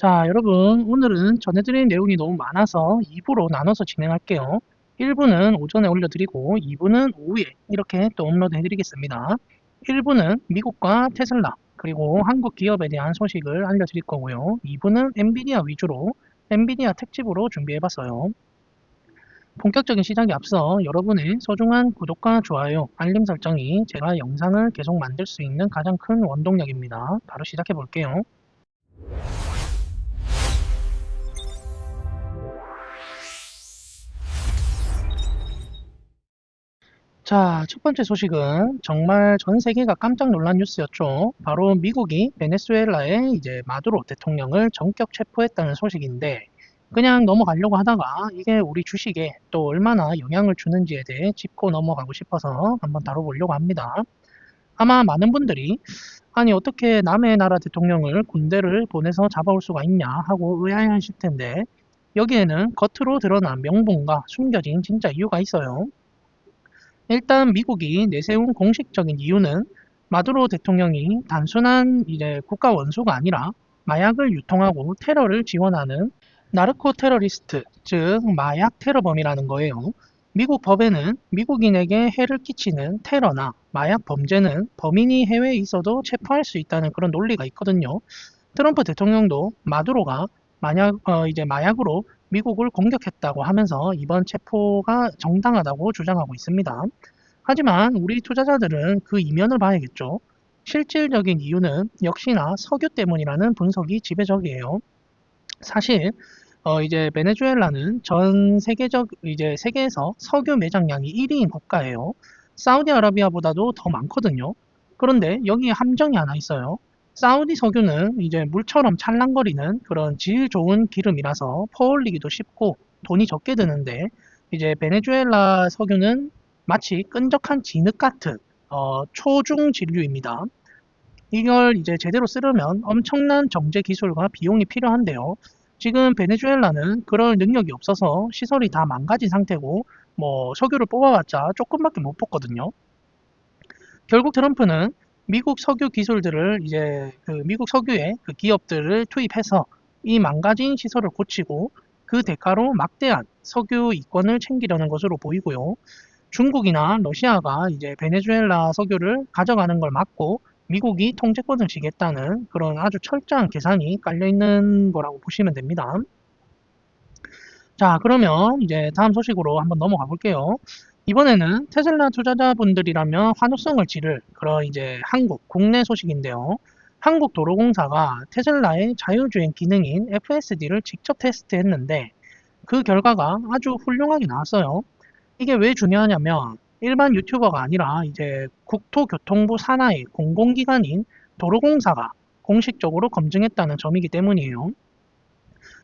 자, 여러분, 오늘은 전해드릴 내용이 너무 많아서 2부로 나눠서 진행할게요. 1부는 오전에 올려드리고 2부는 오후에 이렇게 또 업로드 해드리겠습니다. 1부는 미국과 테슬라, 그리고 한국 기업에 대한 소식을 알려드릴 거고요. 2부는 엔비디아 위주로 엔비디아 특집으로 준비해봤어요. 본격적인 시작에 앞서 여러분의 소중한 구독과 좋아요, 알림 설정이 제가 영상을 계속 만들 수 있는 가장 큰 원동력입니다. 바로 시작해 볼게요. 자, 첫 번째 소식은 정말 전 세계가 깜짝 놀란 뉴스였죠. 바로 미국이 베네수엘라의 이제 마두로 대통령을 전격 체포했다는 소식인데, 그냥 넘어가려고 하다가 이게 우리 주식에 또 얼마나 영향을 주는지에 대해 짚고 넘어가고 싶어서 한번 다뤄보려고 합니다. 아마 많은 분들이 아니 어떻게 남의 나라 대통령을 군대를 보내서 잡아올 수가 있냐 하고 의아해하실 텐데, 여기에는 겉으로 드러난 명분과 숨겨진 진짜 이유가 있어요. 일단 미국이 내세운 공식적인 이유는 마두로 대통령이 단순한 이제 국가 원수가 아니라 마약을 유통하고 테러를 지원하는 나르코 테러리스트, 즉 마약 테러범이라는 거예요. 미국 법에는 미국인에게 해를 끼치는 테러나 마약 범죄는 범인이 해외에 있어도 체포할 수 있다는 그런 논리가 있거든요. 트럼프 대통령도 마두로가 이제 마약으로 미국을 공격했다고 하면서 이번 체포가 정당하다고 주장하고 있습니다. 하지만 우리 투자자들은 그 이면을 봐야겠죠. 실질적인 이유는 역시나 석유 때문이라는 분석이 지배적이에요. 사실 이제 베네수엘라는 전 세계적 이제 세계에서 석유 매장량이 1위인 국가예요. 사우디아라비아보다도 더 많거든요. 그런데 여기에 함정이 하나 있어요. 사우디 석유는 이제 물처럼 찰랑거리는 그런 질 좋은 기름이라서 퍼올리기도 쉽고 돈이 적게 드는데, 이제 베네수엘라 석유는 마치 끈적한 진흙 같은 초중 진류입니다. 이걸 이제 제대로 쓰려면 엄청난 정제 기술과 비용이 필요한데요. 지금 베네수엘라는 그럴 능력이 없어서 시설이 다 망가진 상태고, 뭐 석유를 뽑아봤자 조금밖에 못 뽑거든요. 결국 트럼프는 미국 석유 기술들을 이제 그 미국 석유의 그 기업들을 투입해서 이 망가진 시설을 고치고 그 대가로 막대한 석유 이권을 챙기려는 것으로 보이고요. 중국이나 러시아가 이제 베네수엘라 석유를 가져가는 걸 막고 미국이 통제권을 쥐겠다는 그런 아주 철저한 계산이 깔려 있는 거라고 보시면 됩니다. 자, 그러면 이제 다음 소식으로 한번 넘어가 볼게요. 이번에는 테슬라 투자자분들이라면 환호성을 지를 그런 이제 국내 소식인데요. 한국도로공사가 테슬라의 자율주행 기능인 FSD를 직접 테스트했는데 그 결과가 아주 훌륭하게 나왔어요. 이게 왜 중요하냐면 일반 유튜버가 아니라 이제 국토교통부 산하의 공공기관인 도로공사가 공식적으로 검증했다는 점이기 때문이에요.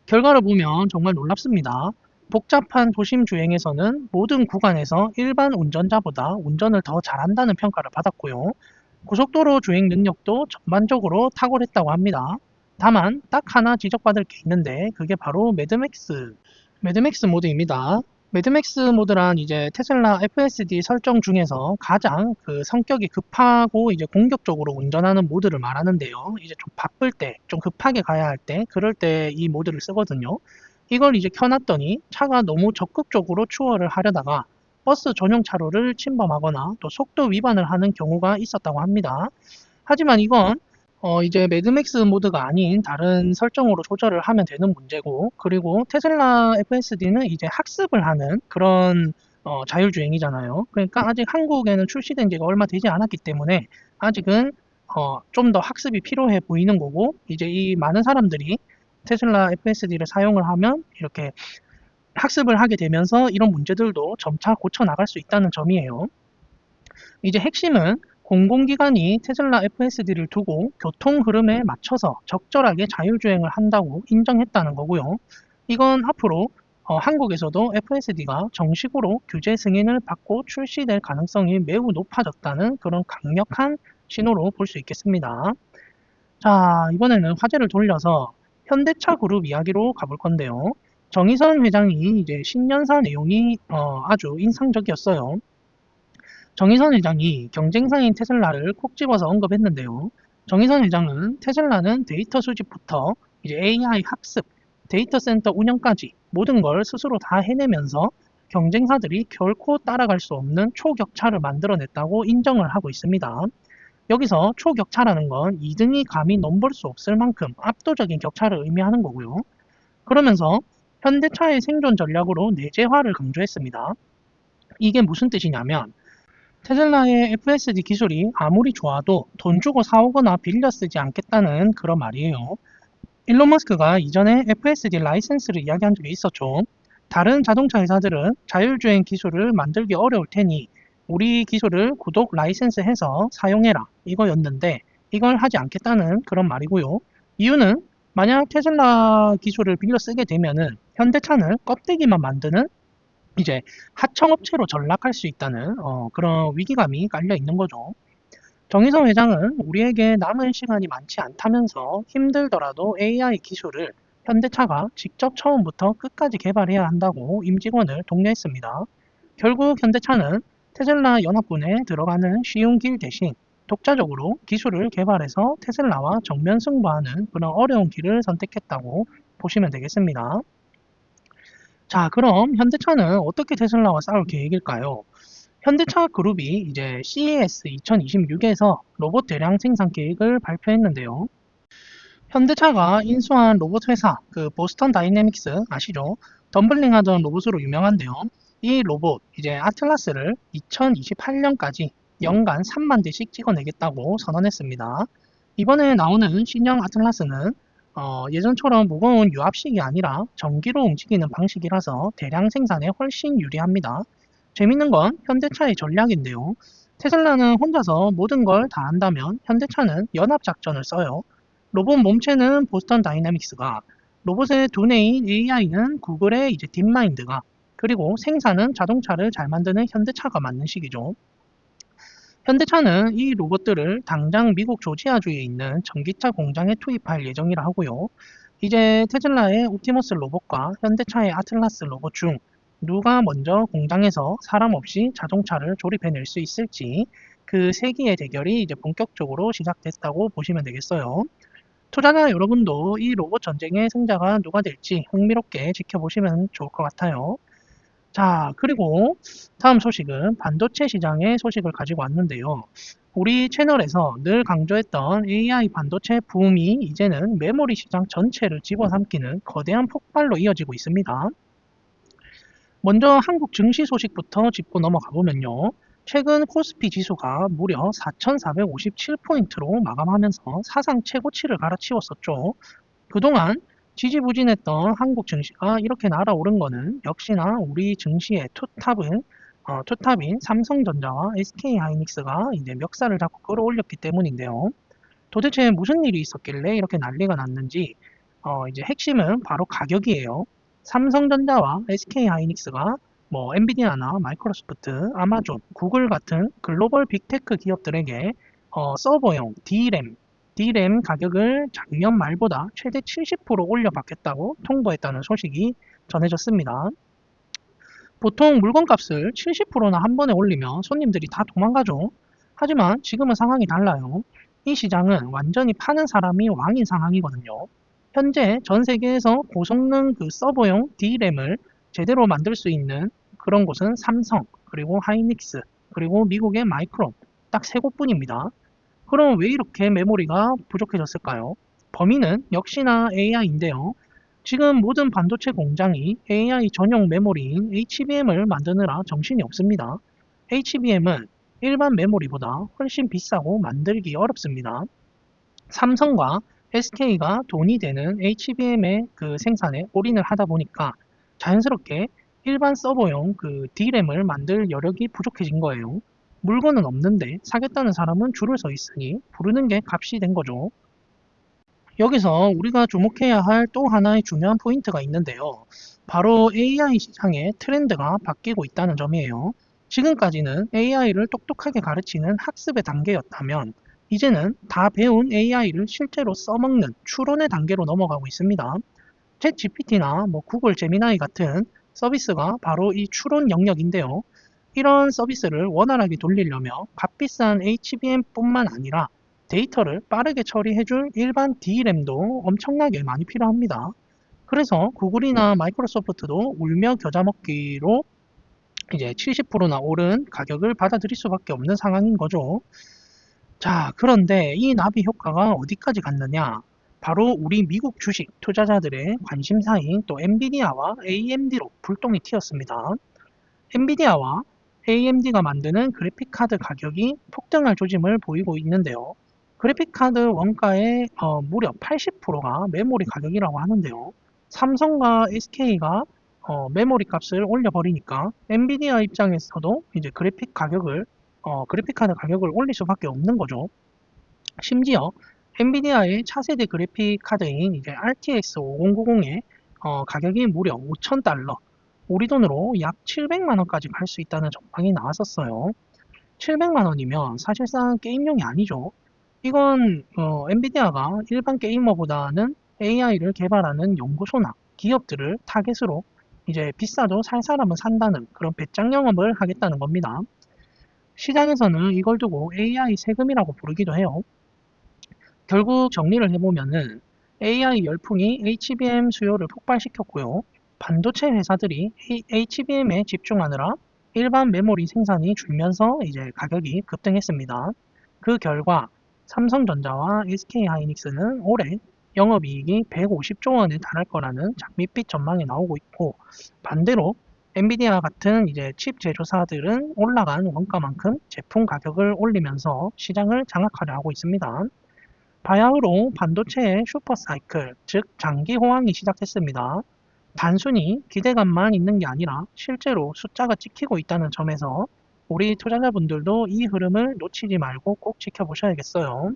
결과를 보면 정말 놀랍습니다. 복잡한 도심 주행에서는 모든 구간에서 일반 운전자보다 운전을 더 잘한다는 평가를 받았고요. 고속도로 주행 능력도 전반적으로 탁월했다고 합니다. 다만 딱 하나 지적받을 게 있는데 그게 바로 매드맥스 모드입니다. 매드맥스 모드란 이제 테슬라 FSD 설정 중에서 가장 그 성격이 급하고 이제 공격적으로 운전하는 모드를 말하는데요. 이제 좀 바쁠 때, 좀 급하게 가야 할 때, 그럴 때 이 모드를 쓰거든요. 이걸 이제 켜놨더니 차가 너무 적극적으로 추월을 하려다가 버스 전용 차로를 침범하거나 또 속도 위반을 하는 경우가 있었다고 합니다. 하지만 이건 이제 매드맥스 모드가 아닌 다른 설정으로 조절을 하면 되는 문제고, 그리고 테슬라 FSD는 이제 학습을 하는 그런 자율주행이잖아요. 그러니까 아직 한국에는 출시된 지가 얼마 되지 않았기 때문에 아직은 좀 더 학습이 필요해 보이는 거고, 이제 이 많은 사람들이 테슬라 FSD를 사용을 하면 이렇게 학습을 하게 되면서 이런 문제들도 점차 고쳐 나갈 수 있다는 점이에요. 이제 핵심은 공공기관이 테슬라 FSD를 두고 교통 흐름에 맞춰서 적절하게 자율주행을 한다고 인정했다는 거고요. 이건 앞으로 한국에서도 FSD가 정식으로 규제 승인을 받고 출시될 가능성이 매우 높아졌다는 그런 강력한 신호로 볼 수 있겠습니다. 자, 이번에는 화제를 돌려서 현대차 그룹 이야기로 가볼 건데요. 정의선 회장이 이제 신년사 내용이 아주 인상적이었어요. 정의선 회장이 경쟁사인 테슬라를 콕 집어서 언급했는데요. 정의선 회장은 테슬라는 데이터 수집부터 이제 AI 학습, 데이터 센터 운영까지 모든 걸 스스로 다 해내면서 경쟁사들이 결코 따라갈 수 없는 초격차를 만들어냈다고 인정을 하고 있습니다. 여기서 초격차라는 건 2등이 감히 넘볼 수 없을 만큼 압도적인 격차를 의미하는 거고요. 그러면서 현대차의 생존 전략으로 내재화를 강조했습니다. 이게 무슨 뜻이냐면 테슬라의 FSD 기술이 아무리 좋아도 돈 주고 사오거나 빌려 쓰지 않겠다는 그런 말이에요. 일론 머스크가 이전에 FSD 라이센스를 이야기한 적이 있었죠. 다른 자동차 회사들은 자율주행 기술을 만들기 어려울 테니 우리 기술을 구독 라이센스 해서 사용해라 이거였는데 이걸 하지 않겠다는 그런 말이고요. 이유는 만약 테슬라 기술을 빌려 쓰게 되면은 현대차는 껍데기만 만드는 이제 하청업체로 전락할 수 있다는 그런 위기감이 깔려 있는 거죠. 정의성 회장은 우리에게 남은 시간이 많지 않다면서 힘들더라도 AI 기술을 현대차가 직접 처음부터 끝까지 개발해야 한다고 임직원을 독려했습니다. 결국 현대차는 테슬라 연합군에 들어가는 쉬운 길 대신 독자적으로 기술을 개발해서 테슬라와 정면 승부하는 그런 어려운 길을 선택했다고 보시면 되겠습니다. 자, 그럼 현대차는 어떻게 테슬라와 싸울 계획일까요? 현대차 그룹이 이제 CES 2026에서 로봇 대량 생산 계획을 발표했는데요. 현대차가 인수한 로봇 회사, 그 보스턴 다이내믹스 아시죠? 덤블링 하던 로봇으로 유명한데요. 이 로봇, 이제 아틀라스를 2028년까지 연간 3만 대씩 찍어내겠다고 선언했습니다. 이번에 나오는 신형 아틀라스는 예전처럼 무거운 유압식이 아니라 전기로 움직이는 방식이라서 대량 생산에 훨씬 유리합니다. 재밌는 건 현대차의 전략인데요. 테슬라는 혼자서 모든 걸 다 한다면 현대차는 연합작전을 써요. 로봇 몸체는 보스턴 다이내믹스가, 로봇의 두뇌인 AI는 구글의 이제 딥마인드가, 그리고 생산은 자동차를 잘 만드는 현대차가 맞는 식이죠. 현대차는 이 로봇들을 당장 미국 조지아주에 있는 전기차 공장에 투입할 예정이라 하고요. 이제 테슬라의 옵티머스 로봇과 현대차의 아틀라스 로봇 중 누가 먼저 공장에서 사람 없이 자동차를 조립해낼 수 있을지 그 세기의 대결이 이제 본격적으로 시작됐다고 보시면 되겠어요. 투자자 여러분도 이 로봇 전쟁의 승자가 누가 될지 흥미롭게 지켜보시면 좋을 것 같아요. 자, 그리고 다음 소식은 반도체 시장의 소식을 가지고 왔는데요. 우리 채널에서 늘 강조했던 AI 반도체 붐이 이제는 메모리 시장 전체를 집어삼키는 거대한 폭발로 이어지고 있습니다. 먼저 한국 증시 소식부터 짚고 넘어가 보면요. 최근 코스피 지수가 무려 4,457포인트로 마감하면서 사상 최고치를 갈아치웠었죠. 그동안 지지부진했던 한국 증시가 이렇게 날아오른 거는 역시나 우리 증시의 투탑인 삼성전자와 SK하이닉스가 이제 멱살을 잡고 끌어올렸기 때문인데요. 도대체 무슨 일이 있었길래 이렇게 난리가 났는지 이제 핵심은 바로 가격이에요. 삼성전자와 SK하이닉스가 뭐 엔비디아나 마이크로소프트, 아마존, 구글 같은 글로벌 빅테크 기업들에게 서버용 D램 가격을 작년 말보다 최대 70% 올려받겠다고 통보했다는 소식이 전해졌습니다. 보통 물건값을 70%나 한 번에 올리면 손님들이 다 도망가죠. 하지만 지금은 상황이 달라요. 이 시장은 완전히 파는 사람이 왕인 상황이거든요. 현재 전 세계에서 고성능 그 서버용 D램을 제대로 만들 수 있는 그런 곳은 삼성, 그리고 하이닉스, 그리고 미국의 마이크론 딱 세 곳뿐입니다. 그럼 왜 이렇게 메모리가 부족해졌을까요? 범인은 역시나 AI인데요. 지금 모든 반도체 공장이 AI 전용 메모리인 HBM을 만드느라 정신이 없습니다. HBM은 일반 메모리보다 훨씬 비싸고 만들기 어렵습니다. 삼성과 SK가 돈이 되는 HBM의 그 생산에 올인을 하다 보니까 자연스럽게 일반 서버용 그 D램을 만들 여력이 부족해진 거예요. 물건은 없는데 사겠다는 사람은 줄을 서 있으니 부르는 게 값이 된 거죠. 여기서 우리가 주목해야 할 또 하나의 중요한 포인트가 있는데요. 바로 AI 시장의 트렌드가 바뀌고 있다는 점이에요. 지금까지는 AI를 똑똑하게 가르치는 학습의 단계였다면 이제는 다 배운 AI를 실제로 써먹는 추론의 단계로 넘어가고 있습니다. 챗 GPT나 구글 제미나이 같은 서비스가 바로 이 추론 영역인데요. 이런 서비스를 원활하게 돌리려면 값비싼 HBM뿐만 아니라 데이터를 빠르게 처리해줄 일반 D램도 엄청나게 많이 필요합니다. 그래서 구글이나 마이크로소프트도 울며 겨자 먹기로 이제 70%나 오른 가격을 받아들일 수밖에 없는 상황인 거죠. 자, 그런데 이 나비 효과가 어디까지 갔느냐? 바로 우리 미국 주식 투자자들의 관심사인 또 엔비디아와 AMD로 불똥이 튀었습니다. 엔비디아와 AMD가 만드는 그래픽카드 가격이 폭등할 조짐을 보이고 있는데요. 그래픽카드 원가의 무려 80%가 메모리 가격이라고 하는데요. 삼성과 SK가 메모리 값을 올려버리니까 엔비디아 입장에서도 이제 그래픽카드 가격을 올릴 수밖에 없는 거죠. 심지어 엔비디아의 차세대 그래픽 카드인 이제 RTX 5090의 가격이 무려 5,000달러, 우리 돈으로 약 700만 원까지 갈 수 있다는 전망이 나왔었어요. 700만 원이면 사실상 게임용이 아니죠. 이건 엔비디아가 일반 게이머보다는 AI를 개발하는 연구소나 기업들을 타겟으로 이제 비싸도 살 사람은 산다는 그런 배짱 영업을 하겠다는 겁니다. 시장에서는 이걸 두고 AI 세금이라고 부르기도 해요. 결국 정리를 해보면은 AI 열풍이 HBM 수요를 폭발시켰고요. 반도체 회사들이 HBM에 집중하느라 일반 메모리 생산이 줄면서 이제 가격이 급등했습니다. 그 결과 삼성전자와 SK하이닉스는 올해 영업이익이 150조 원에 달할 거라는 장밋빛 전망이 나오고 있고, 반대로 엔비디아 같은 이제 칩 제조사들은 올라간 원가만큼 제품 가격을 올리면서 시장을 장악하려 하고 있습니다. 바야흐로 반도체의 슈퍼사이클, 즉 장기 호황이 시작됐습니다. 단순히 기대감만 있는 게 아니라 실제로 숫자가 찍히고 있다는 점에서 우리 투자자분들도 이 흐름을 놓치지 말고 꼭 지켜보셔야겠어요.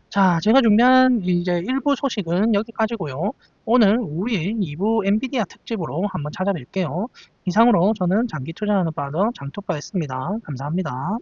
자, 제가 준비한 이제 1부 소식은 여기까지고요. 오늘 오후에 2부 엔비디아 특집으로 한번 찾아뵐게요. 이상으로 저는 장기 투자하는 바더 장토빠였습니다. 감사합니다.